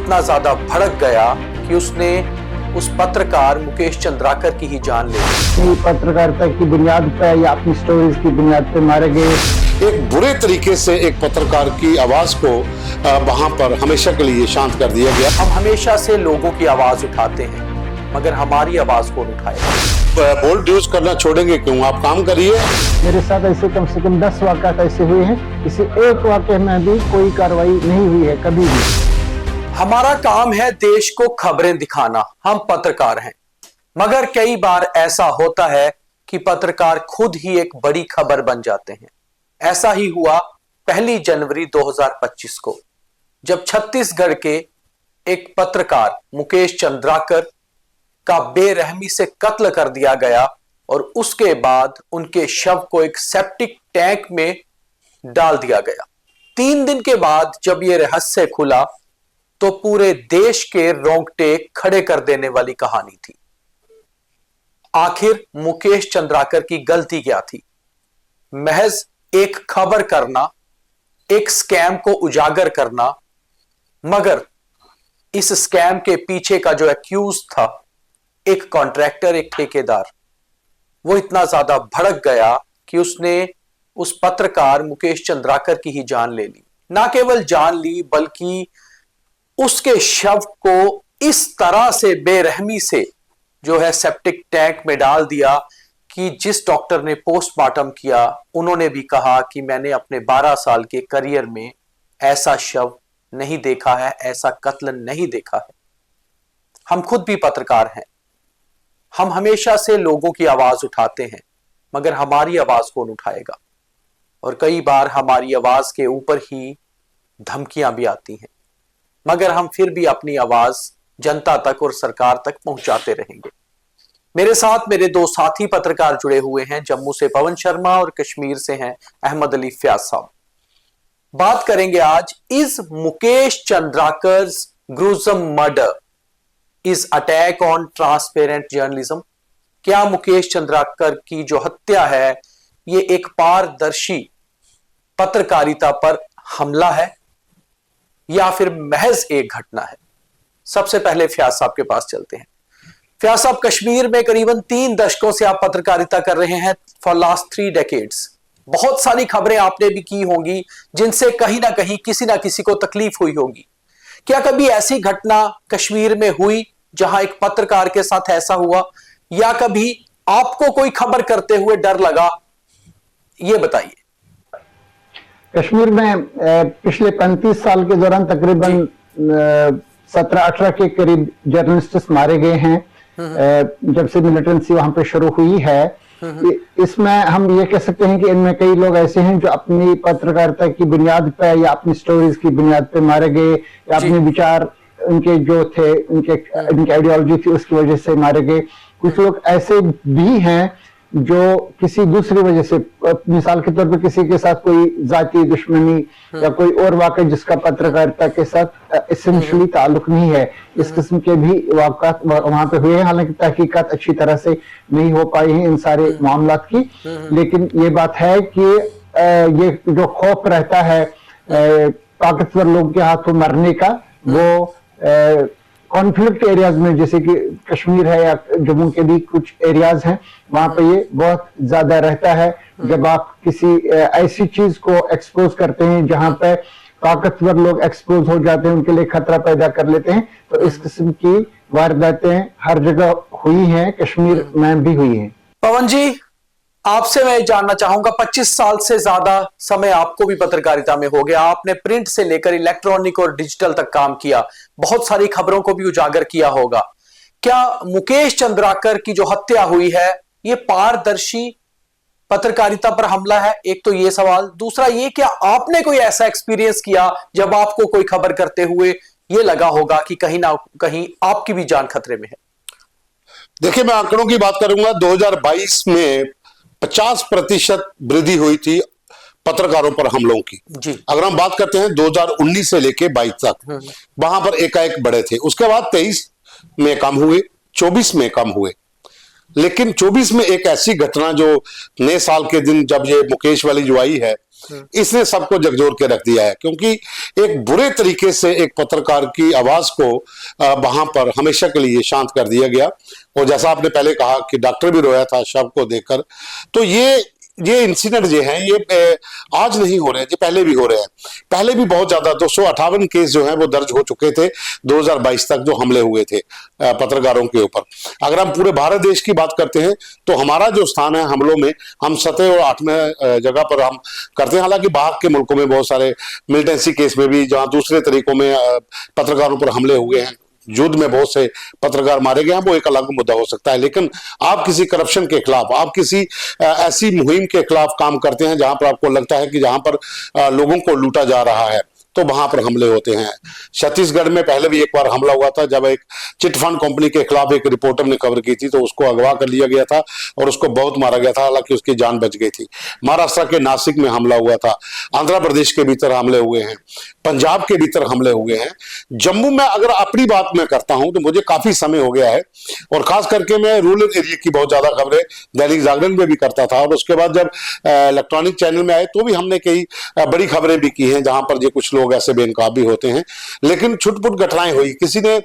इतना ज्यादा भड़क गया कि उसने उस पत्रकार मुकेश चंद्राकर की ही जान ले ली। पत्रकारिता की बुनियाद पर या अपनी स्टोरीज की बुनियाद पर मारे गए। एक बुरे तरीके से एक पत्रकार की आवाज को वहां पर हमेशा के लिए शांत कर दिया गया। हम हमेशा से लोगों की आवाज उठाते हैं, मगर हमारी आवाज कौन उठाएगा? बोल्ड यूज करना छोड़ेंगे क्यों? आप काम करिए। मेरे साथ ऐसे कम से कम 10 वाक़यात ऐसे हुए हैं, किसी एक वाक़ये में भी कोई कार्रवाई नहीं हुई है कभी भी। हमारा काम है देश को खबरें दिखाना, हम पत्रकार हैं। मगर कई बार ऐसा होता है कि पत्रकार खुद ही एक बड़ी खबर बन जाते हैं। ऐसा ही हुआ 1 जनवरी 2025 को, जब छत्तीसगढ़ के एक पत्रकार मुकेश चंद्राकर का बेरहमी से कत्ल कर दिया गया और उसके बाद उनके शव को एक सेप्टिक टैंक में डाल दिया गया। 3 दिन के बाद जब यह रहस्य खुला तो पूरे देश के रोंगटे खड़े कर देने वाली कहानी थी। आखिर मुकेश चंद्राकर की गलती क्या थी? महज एक खबर करना, एक स्कैम को उजागर करना, मगर इस स्कैम के पीछे का जो एक्यूज था, एक कॉन्ट्रैक्टर, एक ठेकेदार, वो इतना ज्यादा भड़क गया कि उसने उस पत्रकार मुकेश चंद्राकर की ही जान ले ली। ना केवल जान ली, बल्कि उसके शव को इस तरह से बेरहमी से जो है सेप्टिक टैंक में डाल दिया कि जिस डॉक्टर ने पोस्टमार्टम किया उन्होंने भी कहा कि मैंने अपने 12 साल के करियर में ऐसा शव नहीं देखा है, ऐसा कत्ल नहीं देखा है। हम खुद भी पत्रकार हैं, हम हमेशा से लोगों की आवाज उठाते हैं, मगर हमारी आवाज कौन उठाएगा? और कई बार हमारी आवाज के ऊपर ही धमकियां भी आती हैं, मगर हम फिर भी अपनी आवाज जनता तक और सरकार तक पहुंचाते रहेंगे। मेरे साथ मेरे 2 साथी पत्रकार जुड़े हुए हैं। जम्मू से पवन शर्मा और कश्मीर से हैं अहमद अली फयाज साहब। बात करेंगे आज, is Mukesh Chandrakar's gruesome murder is attack on transparent journalism? क्या मुकेश चंद्राकर की जो हत्या है ये एक पारदर्शी पत्रकारिता पर हमला है या फिर महज एक घटना है? सबसे पहले फयाज साहब के पास चलते हैं। फयाज साहब, कश्मीर में करीबन 3 दशकों से आप पत्रकारिता कर रहे हैं, फॉर लास्ट 3 डेकेड्स। बहुत सारी खबरें आपने भी की होंगी जिनसे कहीं ना कहीं किसी ना किसी को तकलीफ हुई होगी। क्या कभी ऐसी घटना कश्मीर में हुई जहां एक पत्रकार के साथ ऐसा हुआ, या कभी आपको कोई खबर करते हुए डर लगा? ये बताइए। कश्मीर में पिछले 35 साल के दौरान तकरीबन 17-18 के करीब जर्नलिस्ट मारे गए हैं जब से मिलिटेंसी वहां पे शुरू हुई है। इसमें हम ये कह सकते हैं कि इनमें कई लोग ऐसे हैं जो अपनी पत्रकारिता की बुनियाद पर या अपनी स्टोरीज की बुनियाद पर मारे गए, या अपने विचार उनके जो थे, उनकी आइडियोलॉजी थी, उसकी वजह से मारे गए। कुछ लोग ऐसे भी हैं जो किसी दूसरी वजह से, मिसाल के तौर पर किसी के साथ कोई जाती दुश्मनी या कोई और वाक़या जिसका पत्रकारिता के साथ एसेंशियली ताल्लुक नहीं है, इस किस्म के भी वाक़यात वहां पे हुए हैं। हालांकि तहकीकात अच्छी तरह से नहीं हो पाई हैं इन सारे मामलात की, लेकिन ये बात है कि ये जो खौफ रहता है ताकतवर लोगों के हाथों मरने का, वो कॉन्फ्लिक्ट एरियाज में, जैसे कि कश्मीर है या जम्मू के भी कुछ एरियाज हैं, वहां पे ये बहुत ज्यादा रहता है। जब आप किसी ऐसी चीज को एक्सपोज करते हैं जहां पे ताकतवर लोग एक्सपोज हो जाते हैं, उनके लिए खतरा पैदा कर लेते हैं, तो इस किस्म की वारदातें हर जगह हुई हैं, कश्मीर में भी हुई हैं। पवन जी, आपसे मैं जानना चाहूंगा, 25 साल से ज्यादा समय आपको भी पत्रकारिता में हो गया। आपने प्रिंट से लेकर इलेक्ट्रॉनिक और डिजिटल तक काम किया, बहुत सारी खबरों को भी उजागर किया होगा। क्या मुकेश चंद्राकर की जो हत्या हुई है ये पारदर्शी पत्रकारिता पर हमला है? एक तो ये सवाल। दूसरा ये, क्या आपने कोई ऐसा एक्सपीरियंस किया जब आपको कोई खबर करते हुए ये लगा होगा कि कहीं ना कहीं आपकी भी जान खतरे में है? देखिए, मैं आंकड़ों की बात करूंगा। 2022 में 50% वृद्धि हुई थी पत्रकारों पर हमलों की जी। अगर हम बात करते हैं 2019 से लेके 22 तक, वहां पर एकाएक बढ़े थे। उसके बाद 23 में कम हुए, 24 में कम हुए। लेकिन 24 में एक ऐसी घटना जो नए साल के दिन जब ये मुकेश वाली जो आई है, इसने सबको झकझोर के रख दिया है, क्योंकि एक बुरे तरीके से एक पत्रकार की आवाज को वहां पर हमेशा के लिए शांत कर दिया गया। और जैसा आपने पहले कहा कि डॉक्टर भी रोया था शव को देखकर, तो ये इंसिडेंट जो है ये आज नहीं हो रहे हैं, ये पहले भी हो रहे हैं। पहले भी बहुत ज्यादा 258 केस जो है वो दर्ज हो चुके थे 2022 तक, जो हमले हुए थे पत्रकारों के ऊपर। अगर हम पूरे भारत देश की बात करते हैं तो हमारा जो स्थान है हमलों में, हम 7वें और 8वें जगह पर हम करते हैं। हालांकि बाहर के मुल्कों में बहुत सारे मिलिटेंसी केस में भी, जहां दूसरे तरीकों में पत्रकारों पर हमले हुए हैं, युद्ध में बहुत से पत्रकार मारे गए हैं, वो एक अलग मुद्दा हो सकता है। लेकिन आप किसी करप्शन के खिलाफ, आप किसी ऐसी मुहिम के खिलाफ काम करते हैं जहां पर आपको लगता है कि जहां पर लोगों को लूटा जा रहा है, तो वहां पर हमले होते हैं। छत्तीसगढ़ में पहले भी एक बार हमला हुआ था, जब एक चिट फंड कंपनी के खिलाफ एक रिपोर्टर ने खबर की थी, तो उसको अगवा कर लिया गया था और उसको बहुत मारा गया था, हालांकि उसकी जान बच गई थी। महाराष्ट्र के नासिक में हमला हुआ था, आंध्र प्रदेश के भीतर हमले हुए हैं, पंजाब के भीतर हमले हुए हैं। जम्मू में अगर अपनी बात मैं करता हूं तो मुझे काफी समय हो गया है, और खास करके मैं रूरल एरिया की बहुत ज्यादा खबरें दैनिक जागरण में भी करता था, और उसके बाद जब इलेक्ट्रॉनिक चैनल में आए तो भी हमने कई बड़ी खबरें भी की हैं जहां पर ये कुछ लोग ऐसे बेनकाब भी होते हैं। लेकिन छुटपुट घटनाएं हुई, किसी ने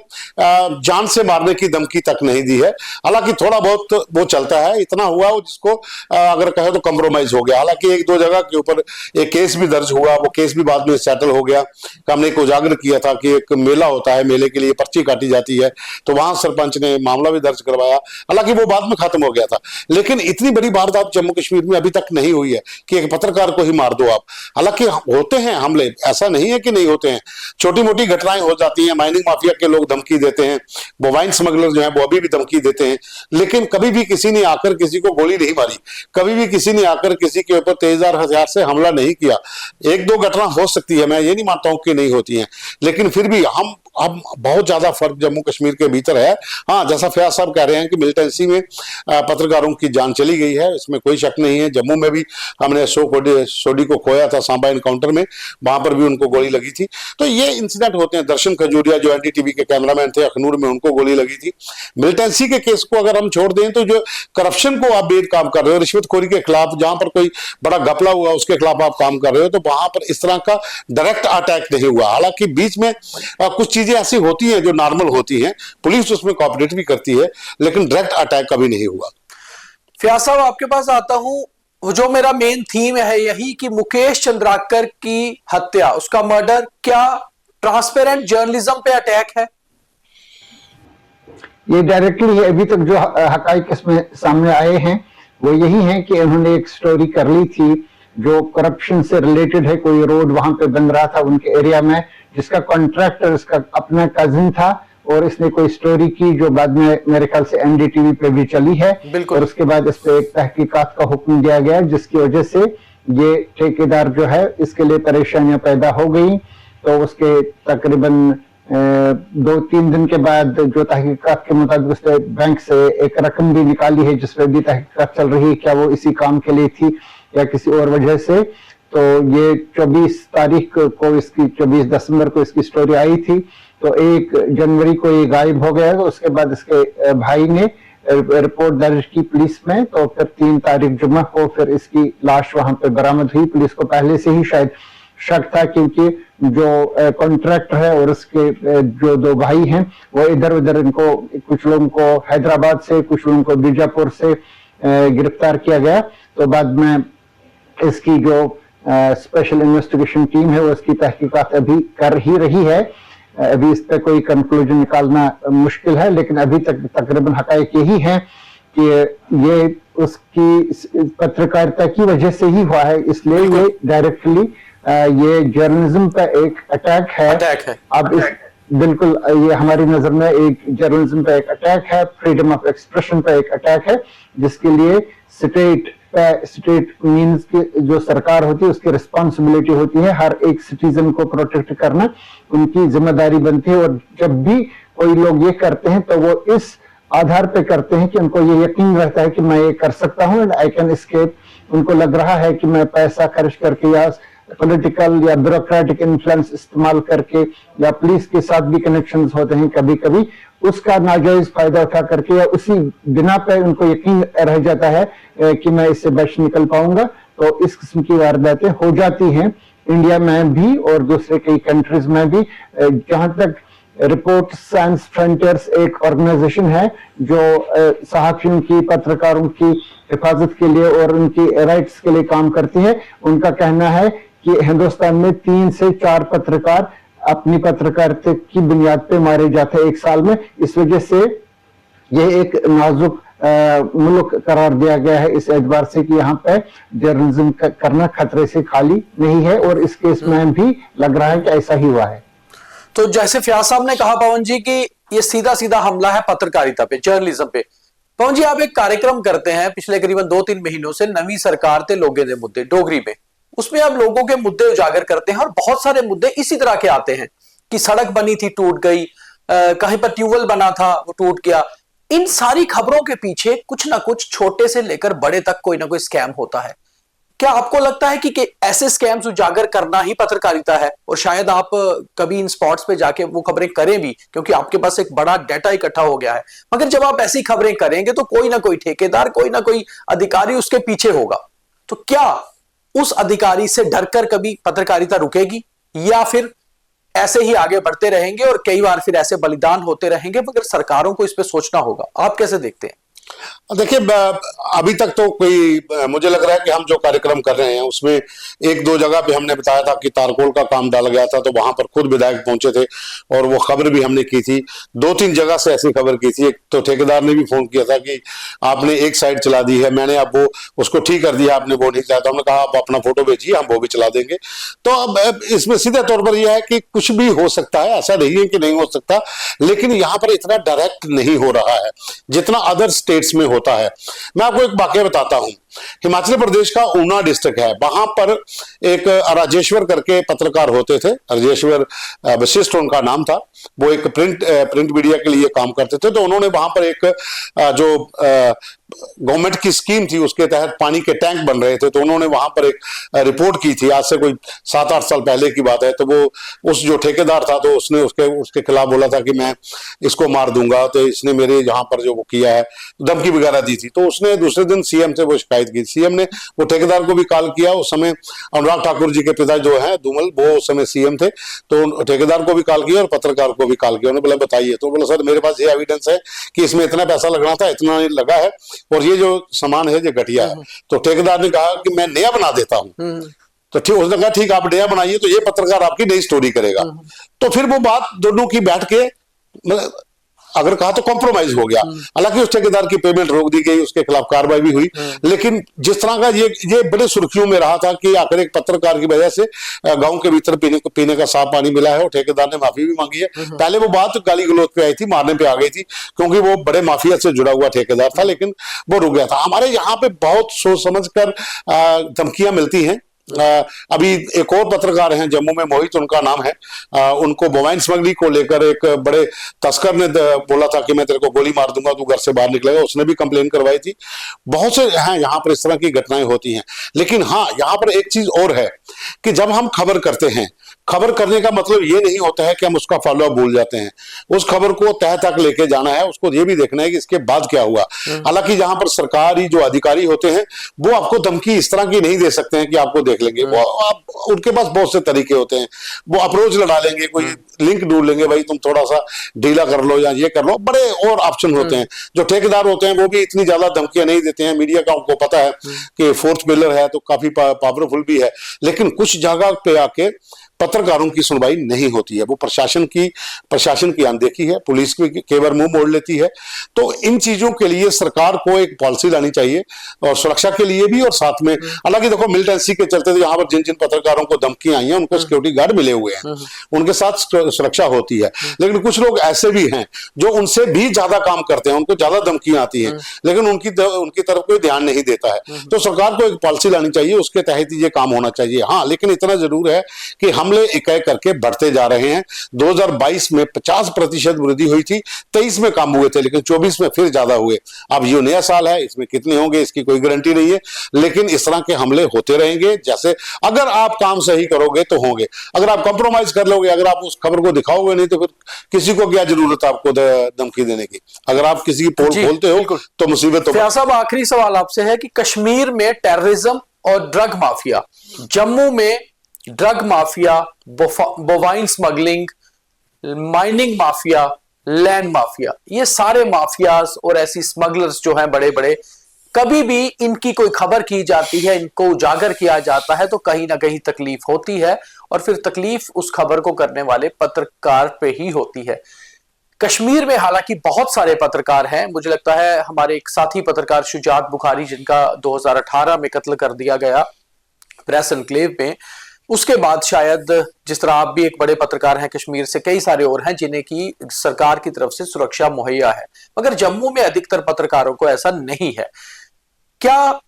जान से मारने की धमकी तक नहीं दी है। हालांकि थोड़ा बहुत वो चलता है, इतना हुआ जिसको अगर कहे तो कॉम्प्रोमाइज हो गया। हालांकि 1-2 जगह के ऊपर एक केस भी दर्ज हुआ, वो केस भी बाद में सेटल हो गया। हमने एक उजागर किया था कि एक मेला होता है, मेले के लिए पर्ची काटी जाती है, तो वहां सरपंच ने मामला भी दर्ज करवाया, हालांकि वो बाद में खत्म हो गया था। लेकिन इतनी बड़ी वारदात जम्मू कश्मीर में अभी तक नहीं हुई है कि एक पत्रकार को ही मार दो आप। हालांकि होते हैं हमले, ऐसा नहीं है कि नहीं होते हैं, छोटी मोटी घटनाएं हो जाती हैं। माइनिंग माफिया के लोग धमकी देते हैं, वाइन स्मगलर जो है वो अभी भी धमकी देते हैं, लेकिन कभी भी किसी ने आकर किसी को गोली नहीं मारी, कभी भी किसी ने आकर किसी के ऊपर तेजधार हथियार से हमला नहीं किया। 1-2 घटना हो सकती है, मैं ये नहीं मानता हूं कि नहीं होती हैं, लेकिन फिर भी हम अब बहुत ज्यादा फर्क जम्मू कश्मीर के भीतर है। हाँ, जैसा फयाज साहब कह रहे हैं कि मिलिटेंसी में पत्रकारों की जान चली गई है, इसमें कोई शक नहीं है। जम्मू में भी हमने सोडी को खोया था सांबा एनकाउंटर में, वहां पर भी उनको गोली लगी थी। तो ये इंसिडेंट होते हैं। दर्शन खजूरिया जो एनडीटीवी के कैमरामैन थे अखनूर में, उनको गोली लगी थी। मिलिटेंसी के केस को अगर हम छोड़ दें तो जो करप्शन को आप बेद काम कर रहे हो, रिश्वतखोरी के खिलाफ जहां पर कोई बड़ा घपला हुआ उसके खिलाफ आप काम कर रहे हो, तो वहां पर इस तरह का डायरेक्ट अटैक नहीं हुआ। हालांकि बीच में कुछ चीजें ऐसी होती हैं जो नॉर्मल होती हैं, पुलिस उसमें कोऑपरेट भी करती है, लेकिन डायरेक्ट अटैक कभी नहीं हुआ। फयाज साहब, आपके पास आता हूं, जो मेरा मेन थीम है यही कि मुकेश चंद्राकर की हत्या, उसका मर्डर, क्या ट्रांसपेरेंट जर्नलिज्म पे अटैक है? ये डायरेक्टली अभी तक जो हकाइक इसमें सामने आए हैं वो यही है कि उन्होंने एक स्टोरी कर ली थी जो करप्शन से रिलेटेड है। कोई रोड वहां पे बन रहा था उनके एरिया में, जिसका कॉन्ट्रैक्टर इसका अपना कजिन था, और इसने कोई स्टोरी की जो बाद में मेरे ख्याल से एनडीटीवी पे भी चली है। और उसके बाद इस पे एक तहकीकात का हुक्म दिया गया, जिसकी वजह से ये ठेकेदार जो है इसके लिए परेशानियां पैदा हो गई। तो उसके तकरीबन 2-3 दिन के बाद जो तहकीकात के मुताबिक उसने बैंक से एक रकम भी निकाली है, जिसमें भी तहकीकात चल रही है क्या वो इसी काम के लिए थी या किसी और वजह से। तो ये 24 तारीख को इसकी 24 दिसंबर को इसकी स्टोरी आई थी, तो 1 जनवरी को ये गायब हो गया। तो उसके बाद इसके भाई ने रिपोर्ट दर्ज की पुलिस में, तो फिर 3 तारीख जुम्मा को फिर इसकी लाश वहां पे बरामद हुई। पुलिस को पहले से ही शायद शक था, क्योंकि जो कॉन्ट्रैक्टर है और उसके जो 2 भाई हैं वो इधर उधर, इनको कुछ लोगों को हैदराबाद से, कुछ लोगों को बीजापुर से गिरफ्तार किया गया। तो बाद में इसकी जो स्पेशल इन्वेस्टिगेशन टीम है वो इसकी तहकीकात अभी कर ही रही है। अभी इस पे कोई कंक्लूजन निकालना मुश्किल है, लेकिन अभी तक तकरीबन हकायक यही है कि ये उसकी पत्रकारिता की वजह से ही हुआ है, इसलिए ये डायरेक्टली ये जर्नलिज्म पे एक अटैक है। अब इस बिल्कुल ये हमारी नजर में एक जर्नलिज्म पे एक अटैक है, फ्रीडम ऑफ एक्सप्रेशन पे एक अटैक है, जिसके लिए स्टेट मींस की जो सरकार होती है उसकी रिस्पॉन्सिबिलिटी होती है हर एक सिटीजन को प्रोटेक्ट करना, उनकी जिम्मेदारी बनती है। और जब भी कोई लोग ये करते हैं तो वो इस आधार पे करते हैं कि उनको ये यकीन रहता है कि मैं ये कर सकता हूँ एंड आई कैन एस्केप। उनको लग रहा है कि मैं पैसा खर्च करके या पॉलिटिकल या ब्यूरोक्रेटिक इन्फ्लुएंस इस्तेमाल करके, या पुलिस के साथ भी कनेक्शंस होते हैं कभी कभी, उसका नाजायज फायदा उठा करके या उसी बिना पे उनको यकीन रह जाता है कि मैं इससे बच निकल पाऊंगा, तो इस किस्म की वारदातें हो जाती हैं इंडिया में भी और दूसरे कई कंट्रीज में भी। जहां तक रिपोर्ट साइंस फ्रंटियर्स एक ऑर्गेनाइजेशन है जो सहाफियों की, पत्रकारों की हिफाजत के लिए और उनकी राइट्स के लिए काम करती है, उनका कहना है कि हिंदुस्तान में 3 से 4 पत्रकार अपनी पत्रकारिता की बुनियाद पे मारे जाते हैं एक साल में। इस वजह से यह एक नाजुक मुल्क करार दिया गया है इस एतबार से कि यहाँ पे जर्नलिज्म करना खतरे से खाली नहीं है, और इस केस में भी लग रहा है कि ऐसा ही हुआ है। तो जैसे फयाज साहब ने कहा पवन जी कि ये सीधा सीधा हमला है पत्रकारिता पे, जर्नलिज्म पे। पवन जी, आप एक कार्यक्रम करते हैं पिछले करीबन 2-3 महीनों से, नवी सरकार ते लोगे दे मुद्दे डोगरी में, उसमें आप लोगों के मुद्दे उजागर करते हैं और बहुत सारे मुद्दे इसी तरह के आते हैं कि सड़क बनी थी टूट गई, कहीं पर ट्यूबवेल बना था वो टूट गया। इन सारी खबरों के पीछे कुछ ना कुछ छोटे से लेकर बड़े तक कोई ना कोई स्कैम होता है। क्या आपको लगता है कि ऐसे स्कैम्स उजागर करना ही पत्रकारिता है? और शायद आप कभी इन स्पॉट्स पे जाके वो खबरें करें भी, क्योंकि आपके पास एक बड़ा डाटा इकट्ठा हो गया है। मगर जब आप ऐसी खबरें करेंगे तो कोई ना कोई ठेकेदार, कोई ना कोई अधिकारी उसके पीछे होगा। तो क्या उस अधिकारी से डरकर कभी पत्रकारिता रुकेगी, या फिर ऐसे ही आगे बढ़ते रहेंगे और कई बार फिर ऐसे बलिदान होते रहेंगे? मगर सरकारों को इस पे सोचना होगा। आप कैसे देखते हैं? देखिए, अभी तक तो कोई, मुझे लग रहा है कि हम जो कार्यक्रम कर रहे हैं उसमें 1-2 जगह पे हमने बताया था कि तारकोल का काम डाला गया था, तो वहां पर खुद विधायक पहुंचे थे और वो खबर भी हमने की थी। 2-3 जगह से ऐसी खबर की थी। एक तो ठेकेदार ने भी फोन किया था कि आपने एक साइड चला दी है, मैंने अब वो उसको ठीक कर दिया, आपने वो नहीं चलाया। तो हमने कहा आप अपना फोटो भेजिए, हम वो भी चला देंगे। तो अब इसमें सीधे तौर पर यह है कि कुछ भी हो सकता है, ऐसा नहीं है कि नहीं हो सकता, लेकिन यहाँ पर इतना डायरेक्ट नहीं हो रहा है जितना अदर स्टेट्स में होता है। मैं आपको एक वाकया बताता हूं। हिमाचल प्रदेश का ऊना डिस्ट्रिक्ट है, वहां पर एक राजेश्वर करके पत्रकार होते थे, राजेश्वर वशिष्ठ उनका नाम था। वो एक प्रिंट मीडिया के लिए काम करते थे। तो उन्होंने वहां पर एक जो गवर्नमेंट की स्कीम थी उसके तहत पानी के टैंक बन रहे थे, तो उन्होंने वहां पर एक रिपोर्ट की थी। आज से कोई 7-8 साल पहले की बात है। तो वो उस जो ठेकेदार था, तो उसने उसके खिलाफ बोला था कि मैं इसको मार दूंगा, तो इसने मेरे यहाँ पर जो वो किया है, धमकी वगैरह दी थी। तो उसने दूसरे दिन सीएम से वो शिकायत की। सीएम ने वो ठेकेदार को भी कॉल किया। उस समय अनुराग ठाकुर जी के पिता जो है धूमल, वो उस समय सीएम थे। तो ठेकेदार को भी कॉल किया और पत्रकार को भी कॉल किया। उन्होंने बोला बताइए। तो बोला सर मेरे पास ये एविडेंस है कि इसमें इतना पैसा लगना था, इतना लगा है, और ये जो सामान है ये घटिया है। तो ठेकेदार ने कहा कि मैं नया बना देता हूं। तो ठीक, उसने कहा ठीक आप नया बनाइए, तो ये पत्रकार आपकी नई स्टोरी करेगा। तो फिर वो बात दोनों की बैठ के, अगर कहा तो कॉम्प्रोमाइज हो गया। हालांकि उस ठेकेदार की पेमेंट रोक दी गई, उसके खिलाफ कार्रवाई भी हुई। लेकिन जिस तरह का ये बड़े सुर्खियों में रहा था कि आखिर एक पत्रकार की वजह से गांव के भीतर पीने का साफ पानी मिला है, और ठेकेदार ने माफी भी मांगी है। पहले वो बात गाली गलौज पे आई थी, मारने पे आ गई थी, क्योंकि वो बड़े माफिया से जुड़ा हुआ ठेकेदार था, लेकिन वो रुक गया था। हमारे यहाँ पे बहुत सोच समझ कर धमकियां मिलती हैं। अभी एक और पत्रकार हैं जम्मू में, मोहित उनका नाम है। उनको मोबाइल स्मगलिंग को लेकर एक बड़े तस्कर ने बोला था कि मैं तेरे को गोली मार दूंगा, तू घर से बाहर निकलेगा। उसने भी कंप्लेन करवाई थी। बहुत से हैं यहाँ पर इस तरह की घटनाएं होती हैं। लेकिन हाँ, यहाँ पर एक चीज और है कि जब हम खबर करते हैं, खबर करने का मतलब ये नहीं होता है कि हम उसका फॉलो अप भूल जाते हैं। उस खबर को तह तक लेके जाना है, उसको ये भी देखना है कि इसके बाद क्या हुआ। हालांकि जहां पर सरकारी जो अधिकारी होते हैं वो आपको धमकी इस तरह की नहीं दे सकते हैं कि आपको देख लेंगे। वो आप, उनके पास बहुत से तरीके होते हैं। वो अप्रोच लड़ा लेंगे, कोई लिंक ढूंढ लेंगे, भाई तुम थोड़ा सा ढीला कर लो या ये कर लो, बड़े और ऑप्शन होते हैं। जो ठेकेदार होते हैं वो भी इतनी ज्यादा धमकियां नहीं देते हैं। मीडिया का उनको पता है कि फोर्थ पिलर है तो काफी पावरफुल भी है, लेकिन कुछ जगह पे आके पत्रकारों की सुनवाई नहीं होती है। वो प्रशासन की अनदेखी है, पुलिस की कई बार मुंह मोड़ लेती है। तो इन चीजों के लिए सरकार को एक पॉलिसी लानी चाहिए, और सुरक्षा के लिए भी, और साथ में हालांकि देखो मिलिटेंसी के चलते यहाँ पर जिन जिन पत्रकारों को धमकियां आई हैं उनको सिक्योरिटी गार्ड मिले हुए हैं, उनके साथ सुरक्षा होती है। लेकिन कुछ लोग ऐसे भी हैं जो उनसे भी ज्यादा काम करते हैं, उनको ज्यादा धमकियां आती हैं, लेकिन उनकी तरफ कोई ध्यान नहीं देता है। तो सरकार को एक पॉलिसी लानी चाहिए, उसके तहत ये काम होना चाहिए। हाँ, लेकिन इतना जरूर है कि हमले एक एक करके बढ़ते जा रहे हैं। 2022 में 50% वृद्धि हुई थी, 23 में कम हुए थे, लेकिन 24 में फिर ज्यादा हुए। अब ये नया साल है, इसमें कितने होंगे इसकी कोई गारंटी नहीं है, लेकिन इस तरह के हमले होते रहेंगे। जैसे अगर आप काम सही करोगे तो होंगे, अगर आप कॉम्प्रोमाइज कर लोगे, अगर आप उस खबर को दिखाओगे नहीं, तो फिर किसी को क्या जरूरत है आपको धमकी देने की। अगर आप किसी की पोल खोलते हो तो मुसीबत। फयाज साहब, आखिरी सवाल आपसे है कि कश्मीर में टेररिज्म और ड्रग माफिया। जम्मू में drug mafia, bovine smuggling, mining mafia, land mafia, ये सारे माफियाज और ऐसी स्मगलर्स जो हैं बड़े बड़े, कभी भी इनकी कोई खबर की जाती है, इनको उजागर किया जाता है तो कहीं ना कहीं तकलीफ होती है, और फिर तकलीफ उस खबर को करने वाले पत्रकार पे ही होती है। कश्मीर में हालांकि बहुत सारे पत्रकार हैं, मुझे लगता है हमारे एक साथी पत्रकार शुजात बुखारी, जिनका 2018 में कत्ल कर दिया गया प्रेस एनक्लेव में, उसके बाद शायद, जिस तरह आप भी एक बड़े पत्रकार हैं कश्मीर से, कई सारे और हैं जिन्हें की सरकार की तरफ से सुरक्षा मुहैया है, मगर जम्मू में अधिकतर पत्रकारों को ऐसा नहीं है। क्या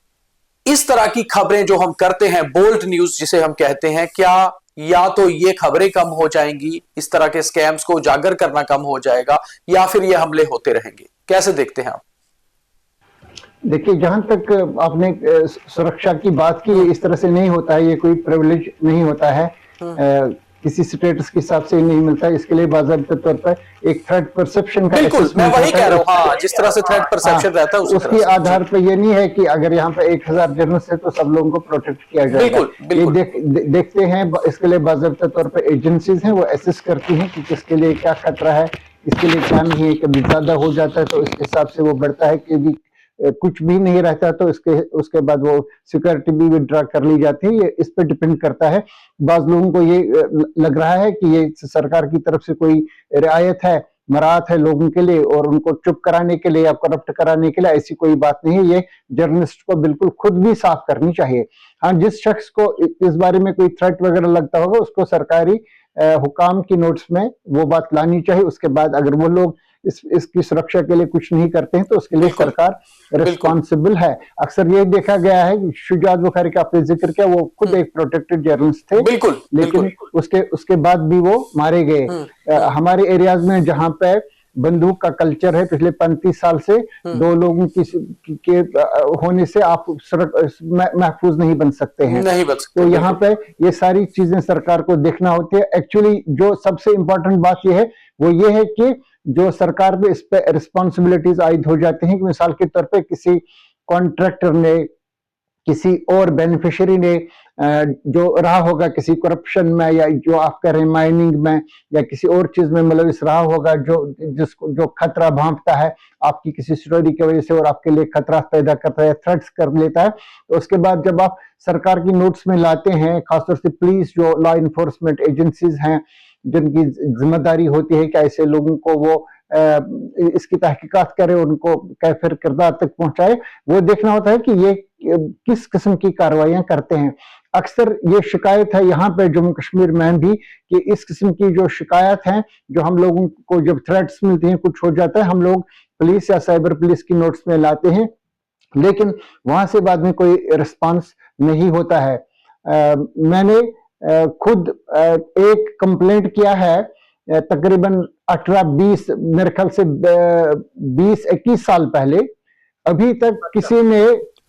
इस तरह की खबरें जो हम करते हैं, बोल्ड न्यूज जिसे हम कहते हैं, क्या या तो ये खबरें कम हो जाएंगी, इस तरह के स्कैम्स को उजागर करना कम हो जाएगा, या फिर ये हमले होते रहेंगे? कैसे देखते हैं आप? देखिए, जहां तक आपने सुरक्षा की बात की, इस तरह से नहीं होता है, ये कोई प्रिविलेज नहीं होता है, किसी स्टेटस के हिसाब से नहीं मिलता है। इसके लिए बाकायदा तौर पर एक थ्रेट परसेप्शन का, बिल्कुल मैं वही कह रहा हूँ, हाँ, जिस तरह से थ्रेट परसेप्शन रहता है उसके आधार पर ये नहीं है कि अगर यहाँ पे 1000 जर्नलिस्ट है तो सब लोगों को प्रोटेक्ट किया जाएगा। बिल्कुल, ये देखते हैं, इसके लिए बाकायदा तौर पर एजेंसीज हैं, वो एसेस करती हैं कि किसके लिए क्या खतरा है, इसके लिए क्या नहीं है। कभी ज्यादा हो जाता है तो इस हिसाब से वो बढ़ता है, कि कुछ भी नहीं रहता तो उसके बाद वो सिक्योरिटी भी विड्रॉ कर ली जाती है। ये इस पे डिपेंड करता है। बाज लोगों को ये लग रहा है कि ये सरकार की तरफ से कोई रियायत है, मराहत है लोगों के लिए, और उनको चुप कराने के लिए या करप्ट कराने के लिए, ऐसी कोई बात नहीं है। ये जर्नलिस्ट को बिल्कुल खुद भी साफ करनी चाहिए। हाँ, जिस शख्स को इस बारे में कोई थ्रेट वगैरह लगता होगा, उसको सरकारी हुकाम की नोट्स में वो बात लानी चाहिए। उसके बाद अगर वो लोग इसकी सुरक्षा के लिए कुछ नहीं करते हैं तो उसके लिए सरकार रिस्पॉन्सिबल है। अक्सर ये देखा गया है, शुजात बुखारी का आपने जिक्र किया, वो खुद एक प्रोटेक्टेड जर्नलिस्ट थे, लेकिन उसके बाद भी वो मारे गए। हमारे एरियाज में जहां पे बंदूक का कल्चर है, पिछले 35 साल से 2 लोगों के होने से आप महफूज नहीं बन सकते हैं, नहीं बन सकते। तो यहाँ पे ये सारी चीजें सरकार को देखना होती है। एक्चुअली जो सबसे इंपॉर्टेंट बात ये है, वो ये है कि जो सरकार पे इस पे रिस्पॉन्सिबिलिटीज आयद हो जाती हैं, कि मिसाल के तौर पे किसी कॉन्ट्रैक्टर ने, किसी और बेनिफिशियरी ने जो रहा होगा किसी करप्शन में, या जो आप कह रहे हैं माइनिंग में या किसी और चीज में मुलविस रहा होगा, जो खतरा भांपता है आपकी किसी स्टोरी की वजह से और आपके लिए खतरा पैदा करता है, थ्रेट्स कर लेता है, तो उसके बाद जब आप सरकार की नोट्स में लाते हैं, खासतौर से पुलिस, जो लॉ इन्फोर्समेंट एजेंसीज हैं, जिनकी जिम्मेदारी होती है कि ऐसे लोगों को वो इसकी तहकीकात करे, उनको कैफिर किरदार तक पहुंचाए, वो देखना होता है कि ये किस किस्म की कार्रवाइयां करते हैं। अक्सर ये शिकायत है यहाँ पे जम्मू कश्मीर में भी, कि इस किस्म की जो शिकायत है, जो हम लोगों को जब थ्रेट्स मिलती हैं, कुछ हो जाता है, हम लोग पुलिस या साइबर पुलिस की नोट्स में लाते हैं, लेकिन वहां से बाद में कोई रिस्पांस नहीं होता है। मैंने खुद एक कंप्लेंट किया है, तकरीबन 18-20 मेरे ख्याल से 20-21 साल पहले, अभी तक किसी ने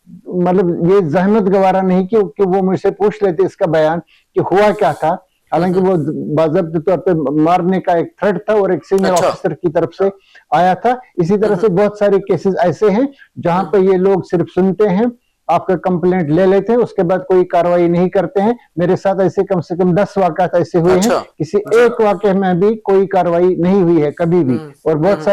मतलब ये जहमत गवारा नहीं कि वो मुझसे पूछ लेते इसका बयान कि हुआ क्या था। हालांकि वो बाज़ाब्ते तौर पे मारने का एक थ्रेट था और एक सीनियर ऑफिसर की तरफ से आया था। इसी तरह से बहुत सारे केसेस ऐसे हैं जहां पे ये लोग सिर्फ सुनते हैं, आपका कंप्लेंट ले लेते हैं, उसके बाद कोई कार्रवाई नहीं करते हैं। मेरे साथ ऐसे कम से कम 10 वाक़यात ऐसे हुए हैं, किसी एक वाक़े में भी कोई कार्रवाई नहीं हुई है कभी भी, और बहुत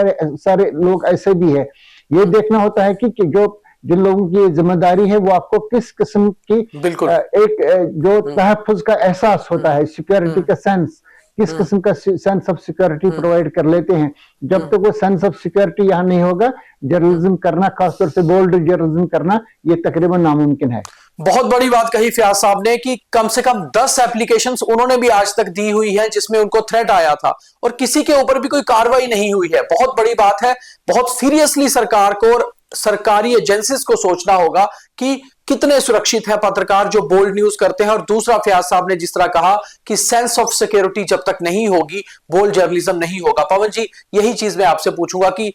सारे लोग ऐसे भी है। ये देखना होता है कि जो जिन लोगों की जिम्मेदारी है, वो आपको किस किस्म की एक जो तहफ़्फ़ुज़ का एहसास होता है, सिक्योरिटी का सेंस, किस किस्म का सेंस ऑफ सिक्योरिटी प्रोवाइड कर लेते हैं। जब तक वो सेंस ऑफ सिक्योरिटी यहाँ नहीं होगा, जर्नलिज्म करना, खासतौर से बोल्ड जर्नलिज्म करना, ये तकरीबन नामुमकिन है। बहुत बड़ी बात कही फयाज साहब ने कि कम से कम 10 एप्लीकेशंस उन्होंने भी आज तक दी हुई है जिसमें उनको थ्रेट आया था और किसी के ऊपर भी कोई कार्रवाई नहीं हुई है। बहुत बड़ी बात है। बहुत सीरियसली सरकार को और सरकारी एजेंसीज को सोचना होगा कि कितने सुरक्षित है पत्रकार जो बोल्ड न्यूज करते हैं। और दूसरा, फयाज साहब ने जिस तरह कहा कि सेंस ऑफ सिक्योरिटी जब तक नहीं होगी, बोल्ड जर्नलिज्म नहीं होगा। पवन जी, यही चीज मैं आपसे पूछूंगा कि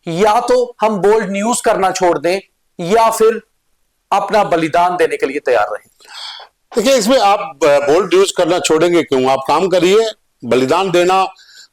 या तो हम बोल्ड न्यूज करना छोड़ दें या फिर अपना बलिदान देने के लिए तैयार रहें। देखिए, इसमें आप बोल्ड न्यूज करना छोड़ेंगे क्यों? आप काम करिए, बलिदान देना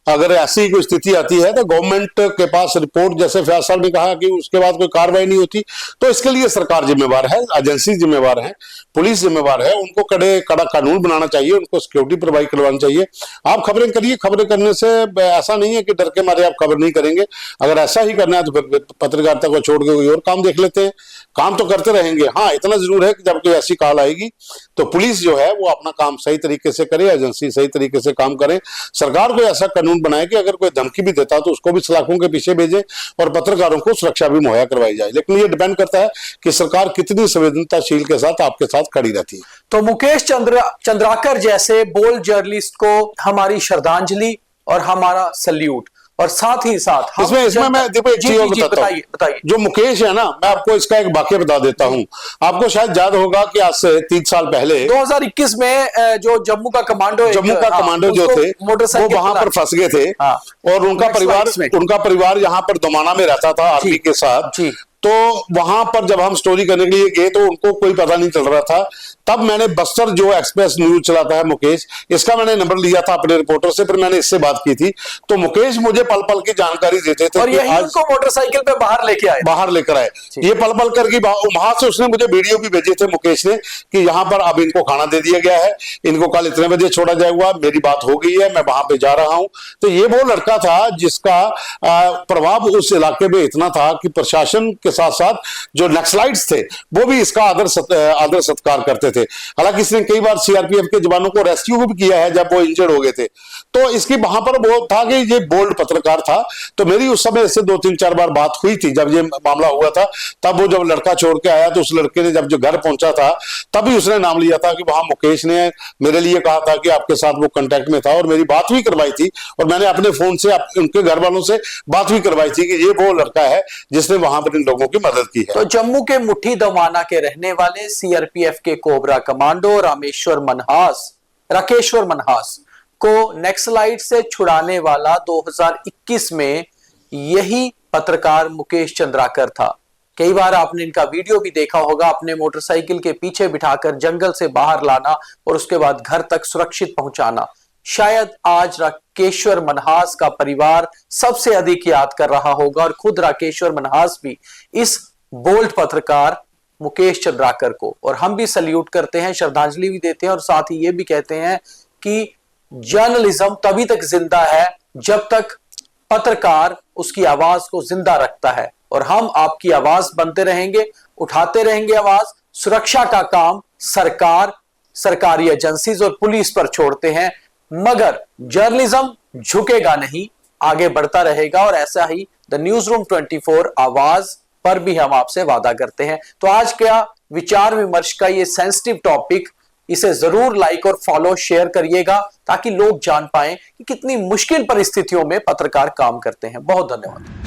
अगर ऐसी कोई स्थिति आती है तो गवर्नमेंट के पास रिपोर्ट, जैसे फैज साहब ने कहा कि उसके बाद कोई कार्रवाई नहीं होती, तो इसके लिए सरकार जिम्मेवार है, एजेंसी जिम्मेवार है, पुलिस जिम्मेवार है। उनको कड़ा कानून बनाना चाहिए, उनको सिक्योरिटी प्रोवाइड करवानी चाहिए। आप खबरें करिए, खबरें करने से ऐसा नहीं है कि डर के मारे आप खबर नहीं करेंगे। अगर ऐसा ही करना है तो फिर पत्रकारिता को छोड़ के कोई और काम देख लेते हैं। काम तो करते रहेंगे। हाँ, इतना जरूर है कि जब कोई ऐसी कॉल आएगी तो पुलिस जो है वो अपना काम सही तरीके से करे, एजेंसी सही तरीके से काम करे। सरकार को ऐसा कानून बनाए कि अगर कोई धमकी भी देता तो उसको भी सलाखों के पीछे भेजे और पत्रकारों को सुरक्षा भी मुहैया करवाई जाए। लेकिन ये डिपेंड करता है कि सरकार कितनी संवेदनशील के साथ आपके साथ खड़ी रहती है। तो मुकेश चंद्राकर जैसे बोल्ड जर्नलिस्ट को हमारी श्रद्धांजलि और हमारा सल्यूट। और साथ ही साथ इसमें मैं देखो एक चीज और बताता हूं। बताइए। जो मुकेश है ना, मैं आपको इसका एक वाकया बता देता हूं। आपको शायद याद होगा कि आज से 3 साल पहले 2021 में जो जम्मू का कमांडो जो थे वो वहां पर फंस गए थे। और उनका परिवार यहाँ पर दोमाना में रहता था आर्मी के साथ। तो वहां पर जब हम स्टोरी करने के लिए गए तो उनको कोई पता नहीं चल रहा था। तब मैंने बस्तर जो एक्सप्रेस न्यूज चलाता है मुकेश, इसका मैंने नंबर लिया था अपने रिपोर्टर से, फिर मैंने इससे बात की थी। तो मुकेश मुझे पल पल की जानकारी देते थे और यही उनको मोटरसाइकिल पे बाहर लेकर आए। ये पल पल करके वहां से उसने मुझे वीडियो भी भेजे थे मुकेश ने कि यहाँ पर अब इनको खाना दे दिया गया है, इनको कल इतने बजे छोड़ा जाएगा, मेरी बात हो गई है, मैं वहां पे जा रहा हूं। तो ये वो लड़का था जिसका प्रभाव उस इलाके में इतना था कि प्रशासन के साथ साथ जो नक्सलाइट्स थे वो भी इसका आदर सत्कार करते थे। हालांकि इसने कई बार सीआरपीएफ के जवानों को रेस्क्यू भी किया है जब वो इंजर्ड हो गए थे। तो इसकी वहां पर वो था कि ये बोल्ड पत्रकार था। तो मेरी उस समय इससे 2-3-4 बार बात हुई थी जब ये मामला हुआ था। तब वो जब लड़का छोड़ के आया तो उस लड़के ने जब जो घर पहुंचा था तभी उसने नाम लिया था कि वहां मुकेश ने मेरे लिए कहा था कि आपके साथ वो कांटेक्ट में था और मेरी बात भी करवाई थी। और मैंने अपने फोन से उनके घर वालों से बात भी करवाई थी कि ये वो लड़का है जिसने वहां पर इन लोगों की मदद की है। तो जम्मू के मुट्ठी दवाना के रहने वाले सीआरपीएफ के कोबरा कमांडो राकेश्वर मनहास को नक्सलाइट से छुड़ाने वाला 2021 में यही पत्रकार मुकेश चंद्राकर था। कई बार आपने इनका वीडियो भी देखा होगा, अपने मोटरसाइकिल के पीछे बिठाकर जंगल से बाहर लाना और उसके बाद घर तक सुरक्षित पहुंचाना। शायद आज राकेश्वर मनहास का परिवार सबसे अधिक याद कर रहा होगा और खुद राकेश्वर मनहास भी इस बोल्ड पत्रकार मुकेश चंद्राकर को, और हम भी सल्यूट करते हैं, श्रद्धांजलि भी देते हैं और साथ ही ये भी कहते हैं कि जर्नलिज्म तभी तक जिंदा है जब तक पत्रकार उसकी आवाज को जिंदा रखता है। और हम आपकी आवाज बनते रहेंगे, उठाते रहेंगे आवाज। सुरक्षा का काम सरकार, सरकारी एजेंसीज और पुलिस पर छोड़ते हैं, मगर जर्नलिज्म झुकेगा नहीं, आगे बढ़ता रहेगा। और ऐसा ही द न्यूज रूम 24 आवाज पर भी हम आपसे वादा करते हैं। तो आज का विचार विमर्श का ये सेंसिटिव टॉपिक, इसे जरूर लाइक और फॉलो शेयर करिएगा ताकि लोग जान पाएं कि कितनी मुश्किल परिस्थितियों में पत्रकार काम करते हैं। बहुत धन्यवाद।